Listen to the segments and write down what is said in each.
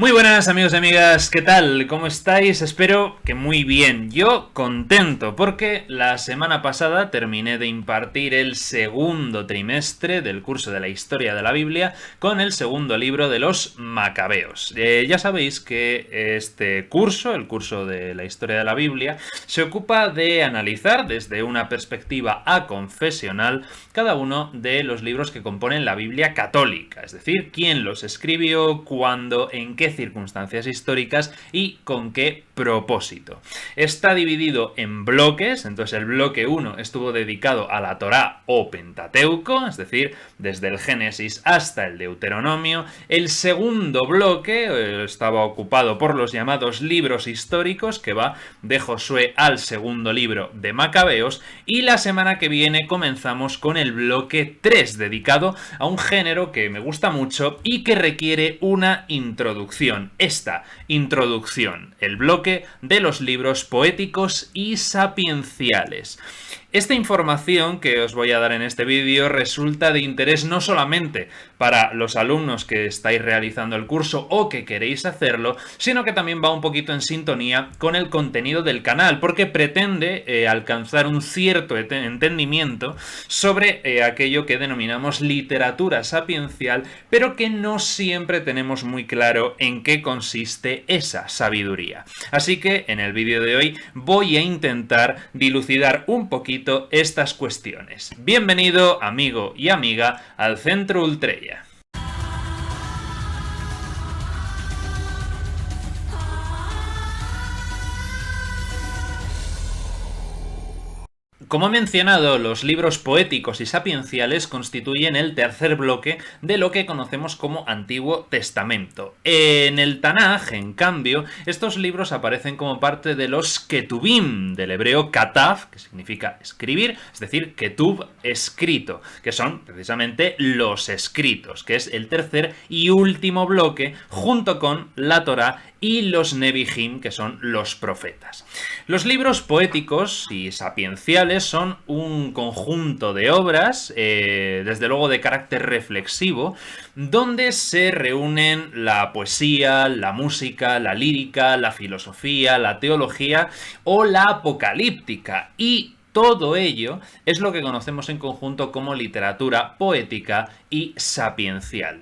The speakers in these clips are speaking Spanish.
Muy buenas amigos y amigas, ¿qué tal? ¿Cómo estáis? Espero que muy bien. Yo contento porque la semana pasada terminé de impartir el segundo trimestre del curso de la historia de la Biblia con el segundo libro de los Macabeos. Ya sabéis que este curso, el curso de la historia de la Biblia, se ocupa de analizar desde una perspectiva aconfesional cada uno de los libros que componen la Biblia católica, es decir, quién los escribió, cuándo, en qué circunstancias históricas y con qué propósito. Está dividido en bloques, entonces el bloque 1 estuvo dedicado a la Torá o Pentateuco, es decir, desde el Génesis hasta el Deuteronomio. El segundo bloque estaba ocupado por los llamados libros históricos, que va de Josué al segundo libro de Macabeos, y la semana que viene comenzamos con el bloque 3, dedicado a un género que me gusta mucho y que requiere una introducción. Esta introducción, el bloque de los libros poéticos y sapienciales. Esta información que os voy a dar en este vídeo resulta de interés no solamente para los alumnos que estáis realizando el curso o que queréis hacerlo, sino que también va un poquito en sintonía con el contenido del canal, porque pretende alcanzar un cierto entendimiento sobre aquello que denominamos literatura sapiencial, pero que no siempre tenemos muy claro en qué consiste esa sabiduría. Así que en el vídeo de hoy voy a intentar dilucidar un poquito estas cuestiones. Bienvenido, amigo y amiga, al Centro Ultreya. Como he mencionado, los libros poéticos y sapienciales constituyen el tercer bloque de lo que conocemos como Antiguo Testamento. En el Tanaj, en cambio, estos libros aparecen como parte de los Ketubim, del hebreo katav, que significa escribir, es decir, Ketub, escrito, que son precisamente los escritos, que es el tercer y último bloque, junto con la Torá y los Nebihim, que son los profetas. Los libros poéticos y sapienciales son un conjunto de obras, desde luego de carácter reflexivo, donde se reúnen la poesía, la música, la lírica, la filosofía, la teología o la apocalíptica, y todo ello es lo que conocemos en conjunto como literatura poética y sapiencial.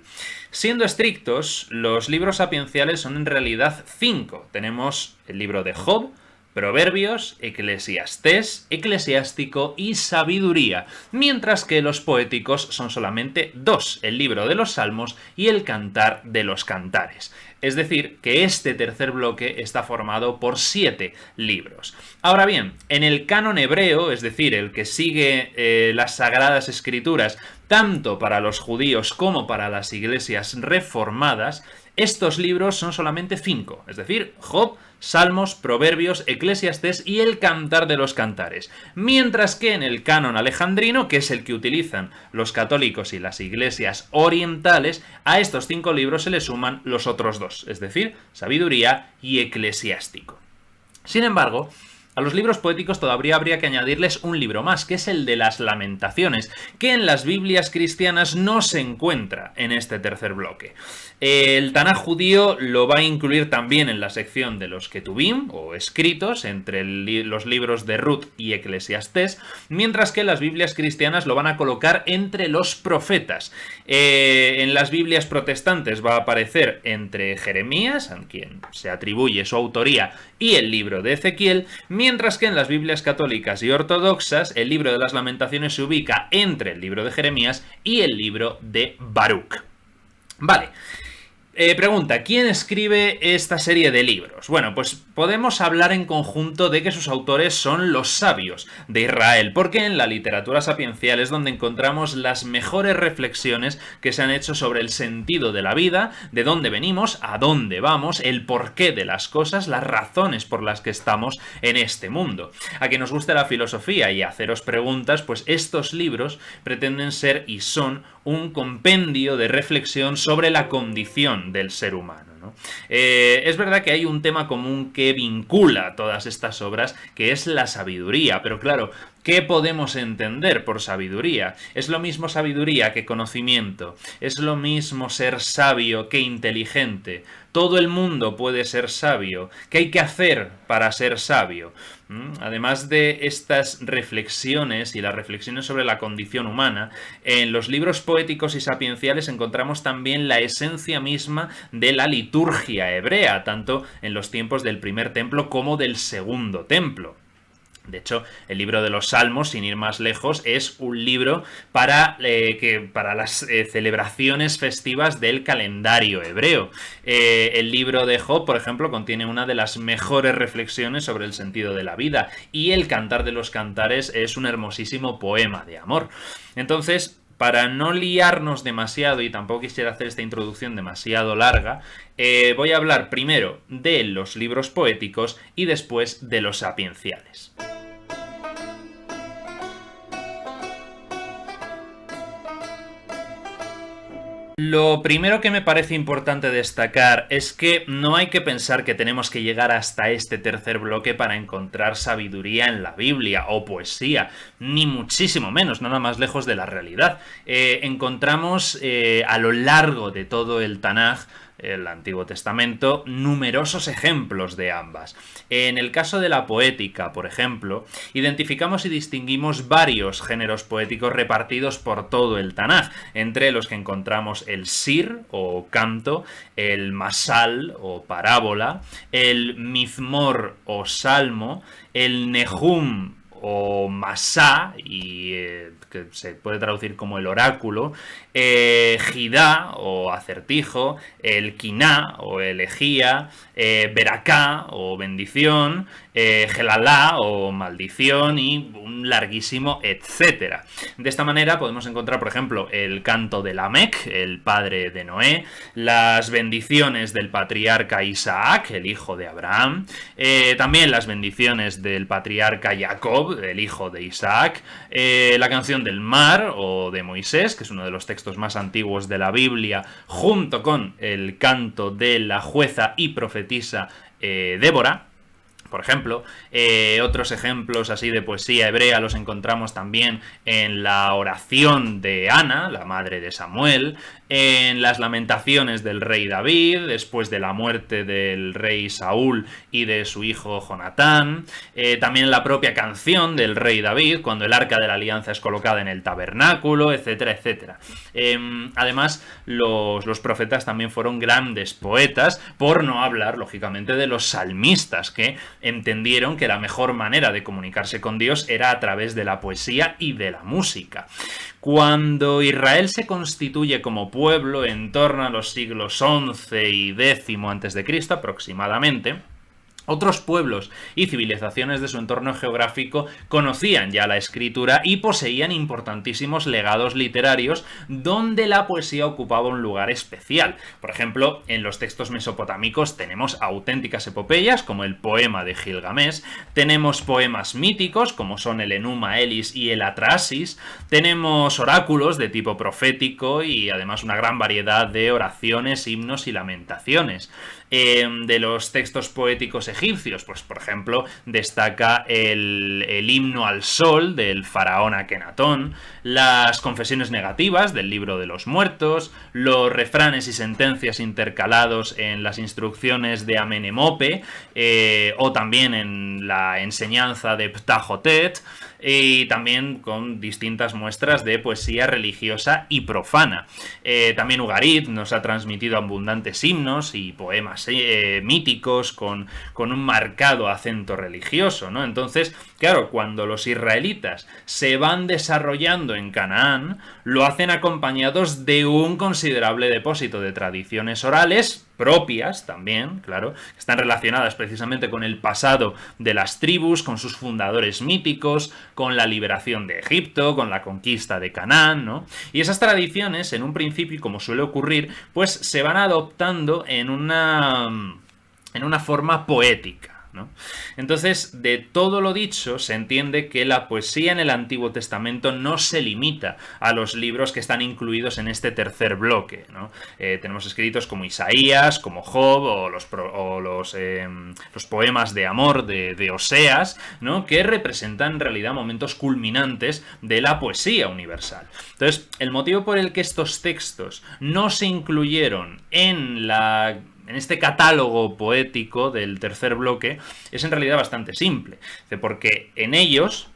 Siendo estrictos, los libros sapienciales son en realidad 5. Tenemos el libro de Job, Proverbios, Eclesiastés, Eclesiástico y Sabiduría, mientras que los poéticos son solamente 2, el libro de los Salmos y el Cantar de los Cantares. Es decir, que este tercer bloque está formado por 7 libros. Ahora bien, en el canon hebreo, es decir, el que sigue las Sagradas Escrituras, tanto para los judíos como para las iglesias reformadas, estos libros son solamente 5, es decir, Job, Salmos, Proverbios, Eclesiastés y el Cantar de los Cantares. Mientras que en el canon alejandrino, que es el que utilizan los católicos y las iglesias orientales, a estos 5 libros se le suman los otros 2, es decir, Sabiduría y Eclesiástico. Sin embargo, a los libros poéticos todavía habría que añadirles un libro más, que es el de las Lamentaciones, que en las Biblias cristianas no se encuentra en este tercer bloque. El Tanaj judío lo va a incluir también en la sección de los Ketubim, o escritos, entre los libros de Ruth y Eclesiastés, mientras que las Biblias cristianas lo van a colocar entre los profetas. En las Biblias protestantes va a aparecer entre Jeremías, a quien se atribuye su autoría, y el libro de Ezequiel, mientras que en las Biblias católicas y ortodoxas el libro de las Lamentaciones se ubica entre el libro de Jeremías y el libro de Baruch. Vale. Pregunta, ¿quién escribe esta serie de libros? Bueno, pues podemos hablar en conjunto de que sus autores son los sabios de Israel, porque en la literatura sapiencial es donde encontramos las mejores reflexiones que se han hecho sobre el sentido de la vida, de dónde venimos, a dónde vamos, el porqué de las cosas, las razones por las que estamos en este mundo. A quien nos guste la filosofía y haceros preguntas, pues estos libros pretenden ser y son un compendio de reflexión sobre la condición del ser humano, ¿no? Es verdad que hay un tema común que vincula todas estas obras, que es la sabiduría, pero claro, ¿Qué podemos entender por sabiduría? ¿Es lo mismo sabiduría que conocimiento? ¿Es lo mismo ser sabio que inteligente? ¿Todo el mundo puede ser sabio? ¿Qué hay que hacer para ser sabio? Además de estas reflexiones y las reflexiones sobre la condición humana, en los libros poéticos y sapienciales encontramos también la esencia misma de la liturgia hebrea, tanto en los tiempos del primer templo como del segundo templo. De hecho, el libro de los Salmos, sin ir más lejos, es un libro para las celebraciones festivas del calendario hebreo. El libro de Job, por ejemplo, contiene una de las mejores reflexiones sobre el sentido de la vida, y el Cantar de los Cantares es un hermosísimo poema de amor. Entonces, para no liarnos demasiado, y tampoco quisiera hacer esta introducción demasiado larga, voy a hablar primero de los libros poéticos y después de los sapienciales. Lo primero que me parece importante destacar es que no hay que pensar que tenemos que llegar hasta este tercer bloque para encontrar sabiduría en la Biblia o poesía, ni muchísimo menos, nada más lejos de la realidad. Encontramos a lo largo de todo el Tanaj, el Antiguo Testamento, numerosos ejemplos de ambas. En el caso de la poética, por ejemplo, identificamos y distinguimos varios géneros poéticos repartidos por todo el Tanaj, entre los que encontramos el sir o canto, el masal o parábola, el mizmor o salmo, el nehum o masá, que se puede traducir como el oráculo, Jidá o acertijo, el Kiná o elegía, Beraká o bendición, Gelalá o maldición, y un larguísimo etcétera. De esta manera podemos encontrar, por ejemplo, el canto de Lamec, el padre de Noé, las bendiciones del patriarca Isaac, el hijo de Abraham, también las bendiciones del patriarca Jacob, el hijo de Isaac, la canción del mar o de Moisés, que es uno de los textos más antiguos de la Biblia, junto con el canto de la jueza y profetisa Débora. Por ejemplo, otros ejemplos así de poesía hebrea los encontramos también en la oración de Ana, la madre de Samuel, en las lamentaciones del rey David, después de la muerte del rey Saúl y de su hijo Jonatán, también en la propia canción del rey David, cuando el arca de la alianza es colocada en el tabernáculo, etcétera, etcétera. Además, los profetas también fueron grandes poetas, por no hablar, lógicamente, de los salmistas, que entendieron que la mejor manera de comunicarse con Dios era a través de la poesía y de la música. Cuando Israel se constituye como pueblo en torno a los siglos XI y X a.C. aproximadamente, otros pueblos y civilizaciones de su entorno geográfico conocían ya la escritura y poseían importantísimos legados literarios donde la poesía ocupaba un lugar especial. Por ejemplo, en los textos mesopotámicos tenemos auténticas epopeyas como el poema de Gilgamesh, tenemos poemas míticos como son el Enuma Elis y el Atrasis, tenemos oráculos de tipo profético y además una gran variedad de oraciones, himnos y lamentaciones. De los textos poéticos egipcios, pues por ejemplo destaca el himno al sol del faraón Akenatón, las confesiones negativas del libro de los muertos, los refranes y sentencias intercalados en las instrucciones de Amenemope, o también en la enseñanza de Ptajotet, y también con distintas muestras de poesía religiosa y profana. También Ugarit nos ha transmitido abundantes himnos y poemas míticos con un marcado acento religioso, ¿no? Entonces, claro, cuando los israelitas se van desarrollando en Canaán, lo hacen acompañados de un considerable depósito de tradiciones orales propias también, claro, que están relacionadas precisamente con el pasado de las tribus, con sus fundadores míticos, con la liberación de Egipto, con la conquista de Canaán, ¿no? Y esas tradiciones, en un principio, como suele ocurrir, pues se van adoptando en una forma poética, ¿no? Entonces, de todo lo dicho, se entiende que la poesía en el Antiguo Testamento no se limita a los libros que están incluidos en este tercer bloque, ¿no? Tenemos escritos como Isaías, como Job, o los poemas de amor de Oseas, ¿no? Que representan en realidad momentos culminantes de la poesía universal. Entonces, el motivo por el que estos textos no se incluyeron en este catálogo poético del tercer bloque es en realidad bastante simple, porque en ellos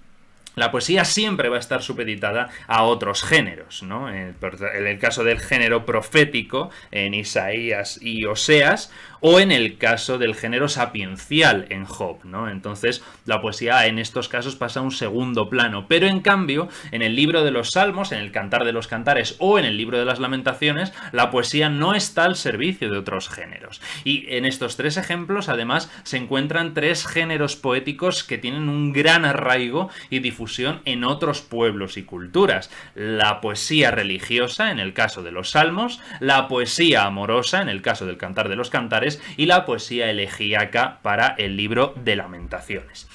la poesía siempre va a estar supeditada a otros géneros, ¿no? En el caso del género profético, en Isaías y Oseas, o en el caso del género sapiencial en Job, ¿no? Entonces, la poesía en estos casos pasa a un segundo plano, pero en cambio, en el libro de los Salmos, en el Cantar de los Cantares o en el libro de las Lamentaciones, la poesía no está al servicio de otros géneros. Y en estos tres ejemplos, además, se encuentran tres géneros poéticos que tienen un gran arraigo y difusión en otros pueblos y culturas. La poesía religiosa, en el caso de los Salmos, la poesía amorosa, en el caso del Cantar de los Cantares, y la poesía elegíaca para el libro de Lamentaciones.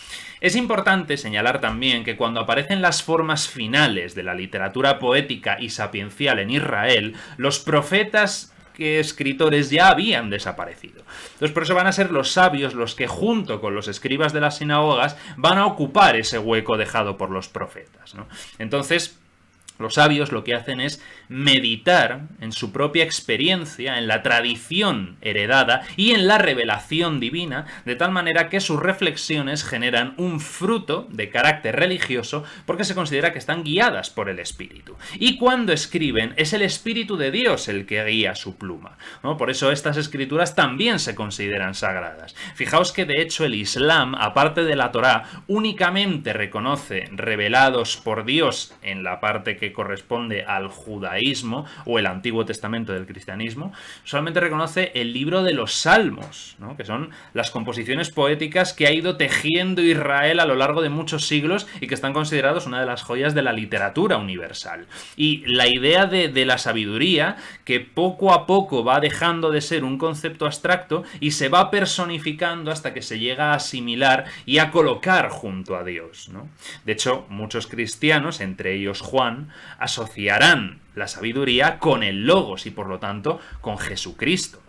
Es importante señalar también que cuando aparecen las formas finales de la literatura poética y sapiencial en Israel, los profetas escritores ya habían desaparecido. Entonces, por eso van a ser los sabios los que, junto con los escribas de las sinagogas, van a ocupar ese hueco dejado por los profetas, ¿no? Entonces, los sabios lo que hacen es meditar en su propia experiencia, en la tradición heredada y en la revelación divina, de tal manera que sus reflexiones generan un fruto de carácter religioso porque se considera que están guiadas por el Espíritu. Y cuando escriben, es el Espíritu de Dios el que guía su pluma, ¿no? Por eso estas escrituras también se consideran sagradas. Fijaos que de hecho el Islam, aparte de la Torá, únicamente reconoce revelados por Dios en la parte que corresponde al judaísmo o el Antiguo Testamento del cristianismo, solamente reconoce el libro de los Salmos, ¿no? Que son las composiciones poéticas que ha ido tejiendo Israel a lo largo de muchos siglos y que están considerados una de las joyas de la literatura universal. Y la idea de la sabiduría, que poco a poco va dejando de ser un concepto abstracto y se va personificando hasta que se llega a asimilar y a colocar junto a Dios, ¿no? De hecho, muchos cristianos, entre ellos Juan, asociarán la sabiduría con el Logos y por lo tanto con Jesucristo.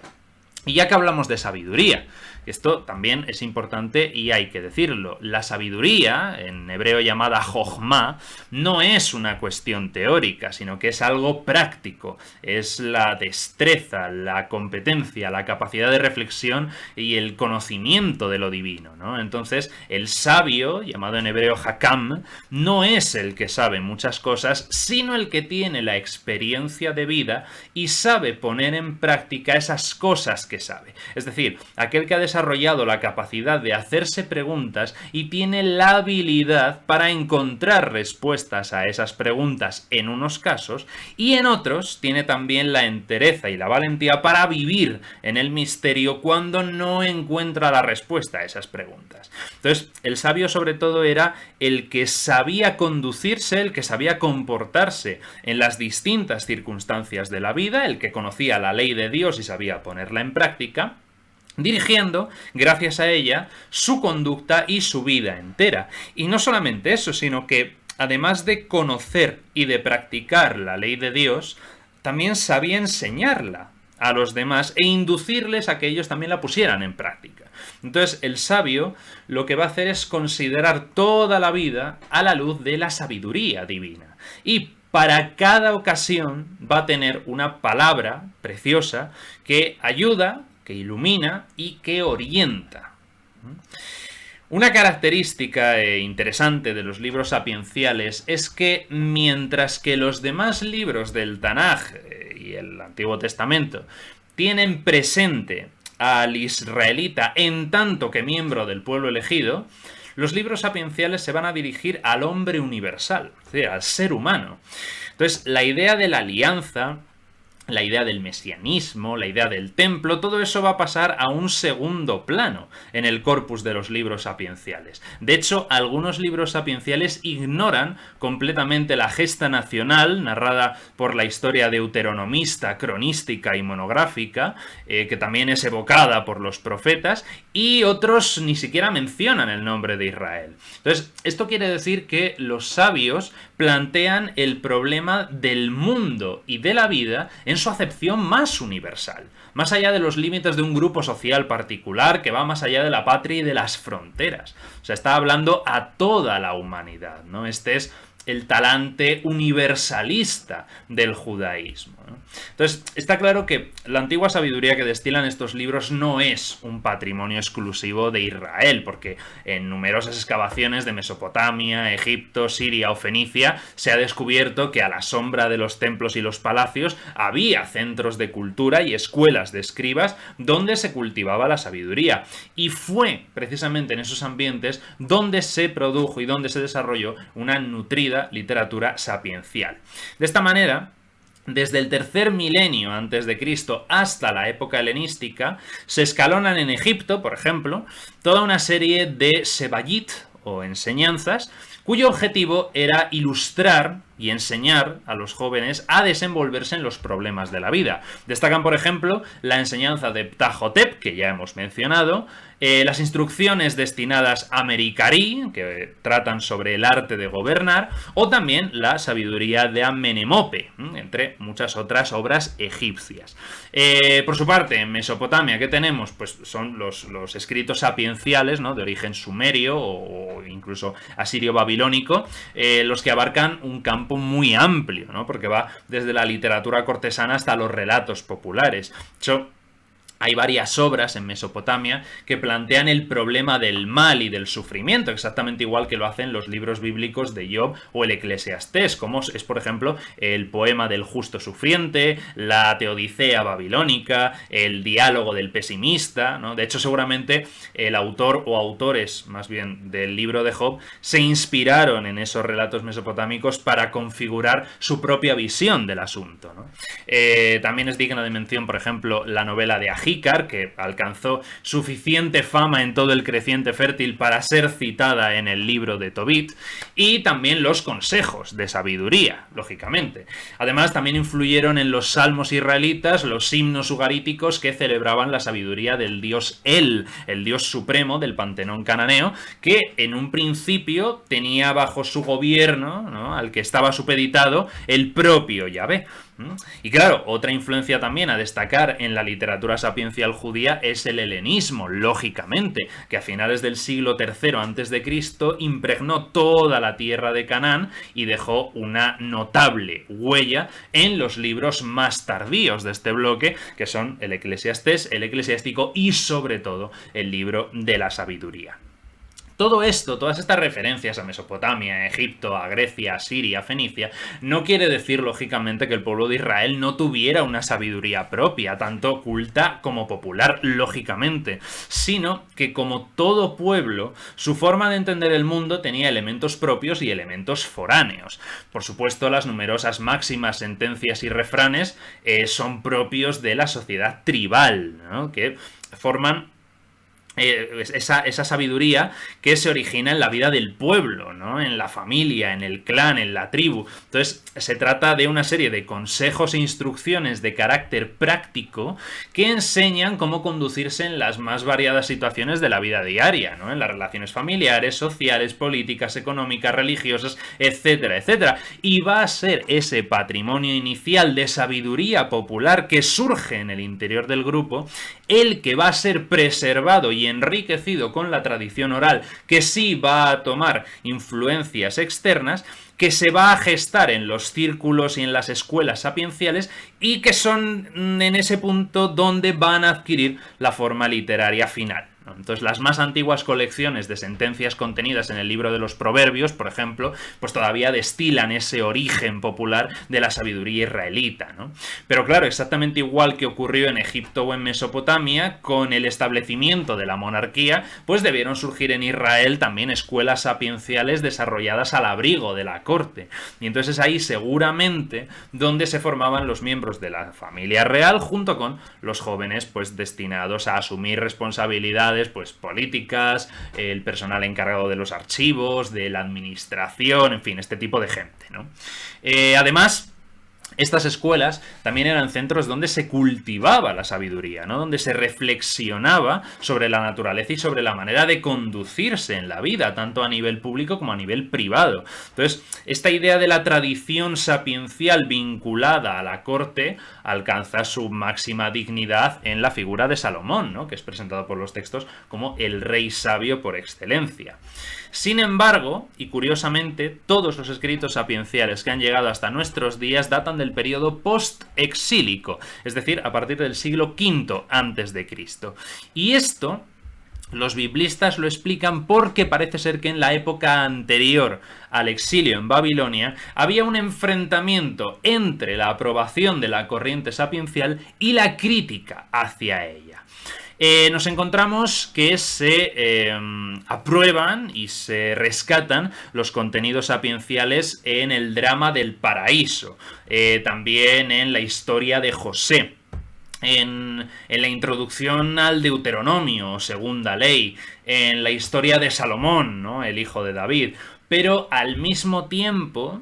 Y ya que hablamos de sabiduría, esto también es importante y hay que decirlo, la sabiduría, en hebreo llamada Jochma, no es una cuestión teórica, sino que es algo práctico, es la destreza, la competencia, la capacidad de reflexión y el conocimiento de lo divino, ¿no? Entonces, el sabio, llamado en hebreo Hakam, no es el que sabe muchas cosas, sino el que tiene la experiencia de vida y sabe poner en práctica esas cosas que sabe. Es decir, aquel que ha desarrollado la capacidad de hacerse preguntas y tiene la habilidad para encontrar respuestas a esas preguntas en unos casos, y en otros tiene también la entereza y la valentía para vivir en el misterio cuando no encuentra la respuesta a esas preguntas. Entonces, el sabio sobre todo era el que sabía conducirse, el que sabía comportarse en las distintas circunstancias de la vida, el que conocía la ley de Dios y sabía ponerla en práctica, dirigiendo, gracias a ella, su conducta y su vida entera. Y no solamente eso, sino que, además de conocer y de practicar la ley de Dios, también sabía enseñarla a los demás e inducirles a que ellos también la pusieran en práctica. Entonces, el sabio lo que va a hacer es considerar toda la vida a la luz de la sabiduría divina. Y para cada ocasión va a tener una palabra preciosa que ayuda, que ilumina y que orienta. Una característica interesante de los libros sapienciales es que mientras que los demás libros del Tanaj y el Antiguo Testamento tienen presente al israelita en tanto que miembro del pueblo elegido, los libros sapienciales se van a dirigir al hombre universal, es decir, al ser humano. Entonces, la idea de la alianza la idea del mesianismo, la idea del templo, todo eso va a pasar a un segundo plano en el corpus de los libros sapienciales. De hecho, algunos libros sapienciales ignoran completamente la gesta nacional narrada por la historia deuteronomista, cronística y monográfica, que también es evocada por los profetas, y otros ni siquiera mencionan el nombre de Israel. Entonces, esto quiere decir que los sabios plantean el problema del mundo y de la vida en su acepción más universal, más allá de los límites de un grupo social particular, que va más allá de la patria y de las fronteras. O sea, está hablando a toda la humanidad, ¿no? Este es el talante universalista del judaísmo, ¿no? Entonces, está claro que la antigua sabiduría que destilan estos libros no es un patrimonio exclusivo de Israel, porque en numerosas excavaciones de Mesopotamia, Egipto, Siria o Fenicia se ha descubierto que a la sombra de los templos y los palacios había centros de cultura y escuelas de escribas donde se cultivaba la sabiduría. Y fue precisamente en esos ambientes donde se produjo y donde se desarrolló una nutrida literatura sapiencial. De esta manera, desde el tercer milenio antes de Cristo hasta la época helenística, se escalonan en Egipto, por ejemplo, toda una serie de sebayit o enseñanzas cuyo objetivo era ilustrar y enseñar a los jóvenes a desenvolverse en los problemas de la vida. Destacan, por ejemplo, la enseñanza de Ptahhotep, que ya hemos mencionado, las instrucciones destinadas a Merikari, que tratan sobre el arte de gobernar, o también la sabiduría de Amenemope, entre muchas otras obras egipcias. Por su parte, en Mesopotamia, ¿qué tenemos? Pues son los escritos sapienciales, ¿no?, de origen sumerio o incluso asirio-babilónico, los que abarcan un campo muy amplio, ¿no?, porque va desde la literatura cortesana hasta los relatos populares. Hay varias obras en Mesopotamia que plantean el problema del mal y del sufrimiento, exactamente igual que lo hacen los libros bíblicos de Job o el Eclesiastés, como es, por ejemplo, el poema del justo sufriente, la Teodicea babilónica, el diálogo del pesimista, ¿no? De hecho, seguramente el autor o autores, más bien, del libro de Job, se inspiraron en esos relatos mesopotámicos para configurar su propia visión del asunto, ¿no? También es digna de mención, por ejemplo, la novela de que alcanzó suficiente fama en todo el creciente fértil para ser citada en el libro de Tobit, y también los consejos de sabiduría, lógicamente. Además, también influyeron en los salmos israelitas los himnos ugaríticos que celebraban la sabiduría del dios El, el dios supremo del panteón cananeo, que en un principio tenía bajo su gobierno, ¿no?, al que estaba supeditado, el propio Yahvé. Y claro, otra influencia también a destacar en la literatura sapiencial judía es el helenismo, lógicamente, que a finales del siglo III a.C. impregnó toda la tierra de Canaán y dejó una notable huella en los libros más tardíos de este bloque, que son el Eclesiastés, el Eclesiástico y sobre todo el libro de la sabiduría. Todo esto, todas estas referencias a Mesopotamia, a Egipto, a Grecia, a Siria, a Fenicia, no quiere decir, lógicamente, que el pueblo de Israel no tuviera una sabiduría propia, tanto culta como popular, lógicamente, sino que, como todo pueblo, su forma de entender el mundo tenía elementos propios y elementos foráneos. Por supuesto, las numerosas máximas, sentencias y refranes son propios de la sociedad tribal, ¿no?, que forman esa sabiduría que se origina en la vida del pueblo, ¿no?, en la familia, en el clan, en la tribu. Entonces, se trata de una serie de consejos e instrucciones de carácter práctico que enseñan cómo conducirse en las más variadas situaciones de la vida diaria, ¿no?, en las relaciones familiares, sociales, políticas, económicas, religiosas, etcétera, etcétera. Y va a ser ese patrimonio inicial de sabiduría popular que surge en el interior del grupo el que va a ser preservado y enriquecido con la tradición oral, que sí va a tomar influencias externas, que se va a gestar en los círculos y en las escuelas sapienciales y que son en ese punto donde van a adquirir la forma literaria final. Entonces, las más antiguas colecciones de sentencias contenidas en el libro de los Proverbios, por ejemplo, pues todavía destilan ese origen popular de la sabiduría israelita, ¿no? Pero claro, exactamente igual que ocurrió en Egipto o en Mesopotamia, con el establecimiento de la monarquía, pues debieron surgir en Israel también escuelas sapienciales desarrolladas al abrigo de la corte. Y entonces es ahí seguramente donde se formaban los miembros de la familia real junto con los jóvenes pues destinados a asumir responsabilidades pues políticas, el personal encargado de los archivos, de la administración, en fin, este tipo de gente, ¿no? Además, estas escuelas también eran centros donde se cultivaba la sabiduría, ¿no? Donde se reflexionaba sobre la naturaleza y sobre la manera de conducirse en la vida, tanto a nivel público como a nivel privado. Entonces, esta idea de la tradición sapiencial vinculada a la corte alcanza su máxima dignidad en la figura de Salomón, ¿no? Que es presentado por los textos como el rey sabio por excelencia. Sin embargo, y curiosamente, todos los escritos sapienciales que han llegado hasta nuestros días datan del periodo post-exílico, es decir, a partir del siglo V a.C. Y esto los biblistas lo explican porque parece ser que en la época anterior al exilio en Babilonia había un enfrentamiento entre la aprobación de la corriente sapiencial y la crítica hacia ella. Nos encontramos que se aprueban y se rescatan los contenidos sapienciales en el drama del paraíso, también en la historia de José, en la introducción al Deuteronomio, segunda ley, en la historia de Salomón, ¿no? El hijo de David, pero al mismo tiempo,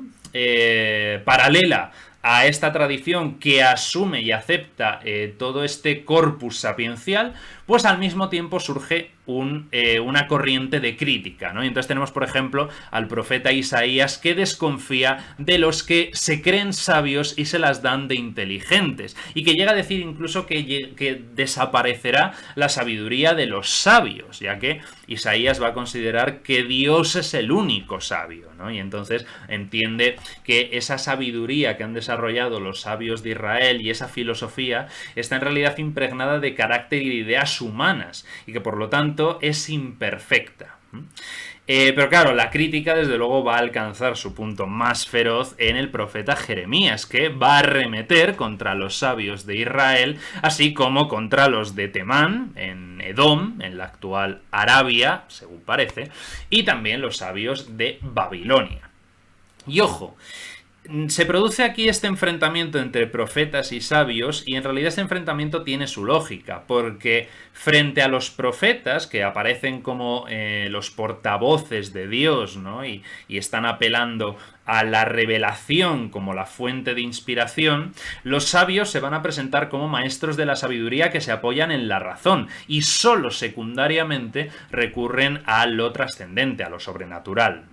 paralela a esta tradición que asume y acepta todo este corpus sapiencial, pues al mismo tiempo surge una corriente de crítica, ¿no? Y entonces tenemos, por ejemplo, al profeta Isaías que desconfía de los que se creen sabios y se las dan de inteligentes, y que llega a decir incluso que desaparecerá la sabiduría de los sabios, ya que Isaías va a considerar que Dios es el único sabio, ¿no? Y entonces entiende que esa sabiduría que han desarrollado los sabios de Israel y esa filosofía está en realidad impregnada de carácter y de ideas humanas, y que por lo tanto es imperfecta. Pero claro, la crítica desde luego va a alcanzar su punto más feroz en el profeta Jeremías, que va a arremeter contra los sabios de Israel, así como contra los de Temán, en Edom, en la actual Arabia, según parece, y también los sabios de Babilonia. Y ojo, se produce aquí este enfrentamiento entre profetas y sabios, y en realidad este enfrentamiento tiene su lógica, porque frente a los profetas, que aparecen como los portavoces de Dios, ¿no? y están apelando a la revelación como la fuente de inspiración, los sabios se van a presentar como maestros de la sabiduría que se apoyan en la razón y solo secundariamente recurren a lo trascendente, a lo sobrenatural.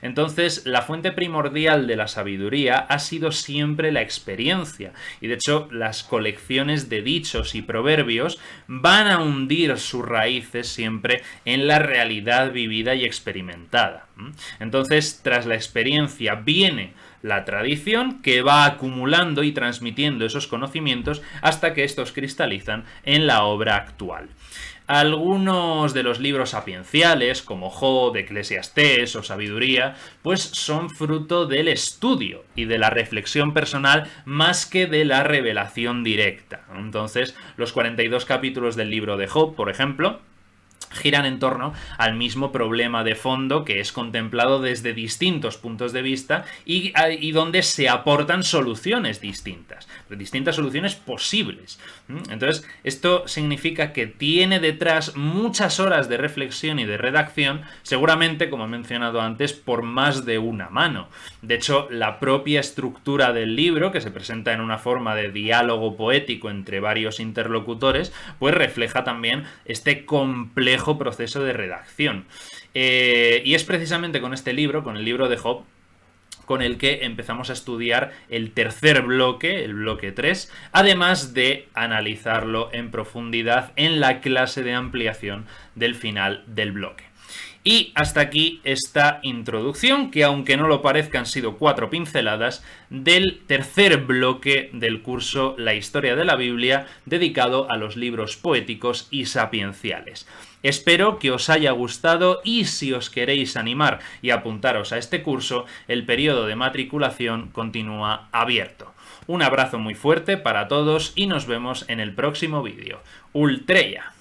Entonces, la fuente primordial de la sabiduría ha sido siempre la experiencia, y de hecho las colecciones de dichos y proverbios van a hundir sus raíces siempre en la realidad vivida y experimentada. Entonces, tras la experiencia viene la tradición, que va acumulando y transmitiendo esos conocimientos hasta que estos cristalizan en la obra actual. Algunos de los libros sapienciales, como Job, Eclesiastés o Sabiduría, pues son fruto del estudio y de la reflexión personal más que de la revelación directa. Entonces, los 42 capítulos del libro de Job, por ejemplo, giran en torno al mismo problema de fondo que es contemplado desde distintos puntos de vista y donde se aportan soluciones distintas soluciones posibles. Entonces, esto significa que tiene detrás muchas horas de reflexión y de redacción, seguramente, como he mencionado antes, por más de una mano. De hecho, la propia estructura del libro, que se presenta en una forma de diálogo poético entre varios interlocutores, pues refleja también este complejo proceso de redacción. Y es precisamente con este libro, con el libro de Job, con el que empezamos a estudiar el tercer bloque, el bloque 3, además de analizarlo en profundidad en la clase de ampliación del final del bloque. Y hasta aquí esta introducción, que aunque no lo parezca han sido 4 pinceladas del tercer bloque del curso La Historia de la Biblia, dedicado a los libros poéticos y sapienciales. Espero que os haya gustado, y si os queréis animar y apuntaros a este curso, el periodo de matriculación continúa abierto. Un abrazo muy fuerte para todos y nos vemos en el próximo vídeo. Ultreya.